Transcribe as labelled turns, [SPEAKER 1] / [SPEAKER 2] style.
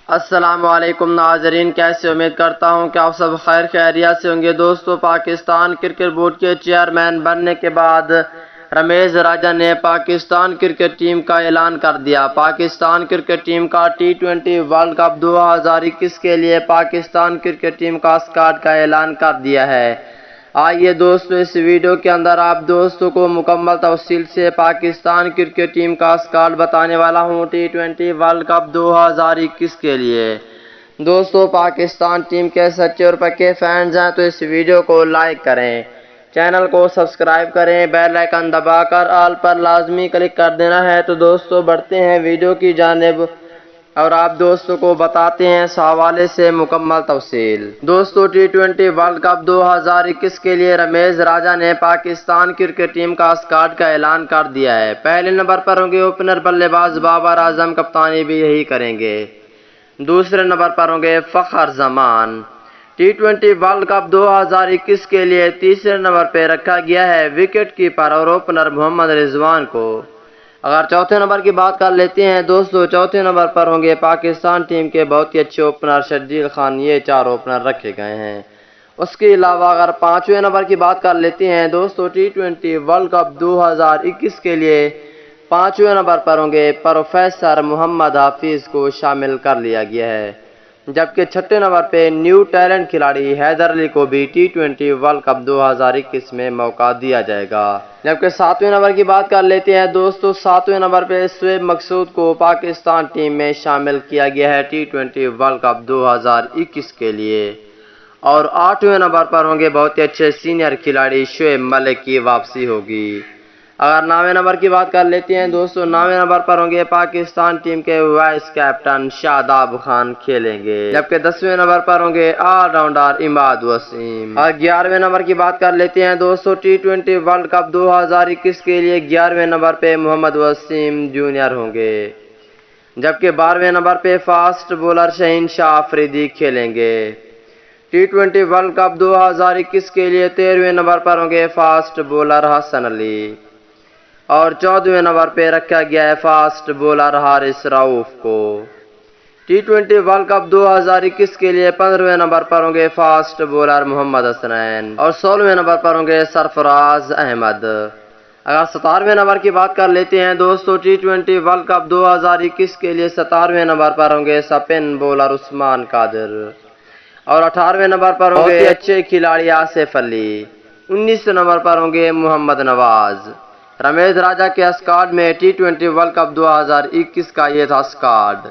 [SPEAKER 1] السلام علیکم ناظرین، کیسے امید کرتا ہوں کہ آپ سب خیر خیریت سے ہوں گے۔ دوستو، پاکستان کرکٹ بورڈ کے چیئرمین بننے کے بعد رمیش راجہ نے پاکستان کرکٹ ٹیم کا اعلان کر دیا۔ پاکستان کرکٹ ٹیم کا ٹی20 ورلڈ کپ 2021 کے لیے پاکستان کرکٹ ٹیم کا اسکواڈ کا اعلان کر دیا ہے۔ آئیے دوستو، اس ویڈیو کے اندر آپ دوستوں کو مکمل تفصیل سے پاکستان کرکٹ ٹیم کا اسکواڈ بتانے والا ہوں ٹی20 ورلڈ کپ 2021 کے لیے۔ دوستو، پاکستان ٹیم کے سچے اور پکے فینز ہیں تو اس ویڈیو کو لائک کریں، چینل کو سبسکرائب کریں، بیل آئیکن دبا کر آل پر لازمی کلک کر دینا ہے۔ تو دوستو، بڑھتے ہیں ویڈیو کی جانب اور آپ دوستوں کو بتاتے ہیں اس حوالے سے مکمل تفصیل۔ دوستو، ٹی20 ورلڈ کپ 2021 کے لیے رمیش راجہ نے پاکستان کرکٹ ٹیم کا اسکواڈ کا اعلان کر دیا ہے۔ پہلے نمبر پر ہوں گے اوپنر بلے باز بابر اعظم، کپتانی بھی یہی کریں گے۔ دوسرے نمبر پر ہوں گے فخر زمان۔ ٹی20 ورلڈ کپ 2021 کے لیے تیسرے نمبر پہ رکھا گیا ہے وکٹ کیپر اور اوپنر محمد رضوان کو۔ اگر چوتھے نمبر کی بات کر لیتے ہیں دوستو، چوتھے نمبر پر ہوں گے پاکستان ٹیم کے بہت ہی اچھے اوپنر شرجیل خان، یہ 4 اوپنر رکھے گئے ہیں۔ اس کے علاوہ اگر پانچویں نمبر کی بات کر لیتے ہیں دوستو، ٹی20 ورلڈ کپ 2021 کے لیے پانچویں نمبر پر ہوں گے پروفیسر محمد حفیظ کو شامل کر لیا گیا ہے، جبکہ چھٹے نمبر پہ نیو ٹیلنٹ کھلاڑی حیدر علی کو بھی ٹی20 ورلڈ کپ 2021 میں موقع دیا جائے گا۔ جبکہ ساتویں نمبر کی بات کر لیتے ہیں دوستو، ساتویں نمبر پہ شعیب مقصود کو پاکستان ٹیم میں شامل کیا گیا ہے ٹی20 ورلڈ کپ 2021 کے لیے۔ اور آٹھویں نمبر پر ہوں گے بہت ہی اچھے سینئر کھلاڑی شعیب ملک کی واپسی ہوگی۔ اگر 9ویں نمبر کی بات کر لیتے ہیں دوستو، 9ویں نمبر پر ہوں گے پاکستان ٹیم کے وائس کیپٹن شاداب خان کھیلیں گے، جبکہ 10ویں نمبر پر ہوں گے آل راؤنڈر عماد وسیم۔ اور 11ویں نمبر کی بات کر لیتے ہیں دوستو، ٹی20 ورلڈ کپ 2021 کے لیے 11ویں نمبر پہ محمد وسیم جونیئر ہوں گے، جبکہ 12ویں نمبر پہ فاسٹ بولر شہین شاہ آفریدی کھیلیں گے۔ ٹی20 ورلڈ کپ 2021 کے لیے 13ویں نمبر پر ہوں گے فاسٹ بولر حسن علی، اور 14ویں نمبر پہ رکھا گیا ہے فاسٹ بولر حارث رؤوف کو۔ ٹی20 ورلڈ کپ 2021 کے لیے 15ویں نمبر پر ہوں گے فاسٹ بولر محمد حسنین، اور 16ویں نمبر پر ہوں گے سرفراز احمد۔ اگر 17ویں نمبر کی بات کر لیتے ہیں دوستو، ٹی20 ورلڈ کپ 2021 کے لیے 17ویں نمبر پر ہوں گے سپن بولر عثمان قادر، اور 18ویں نمبر پر ہوں گے اچھے کھلاڑی آصف علی، 19ویں نمبر پر ہوں گے محمد نواز۔ رمیش راجہ کے اسکواڈ میں ٹی20 ورلڈ کپ 2021 کا یہ تھا اسکواڈ۔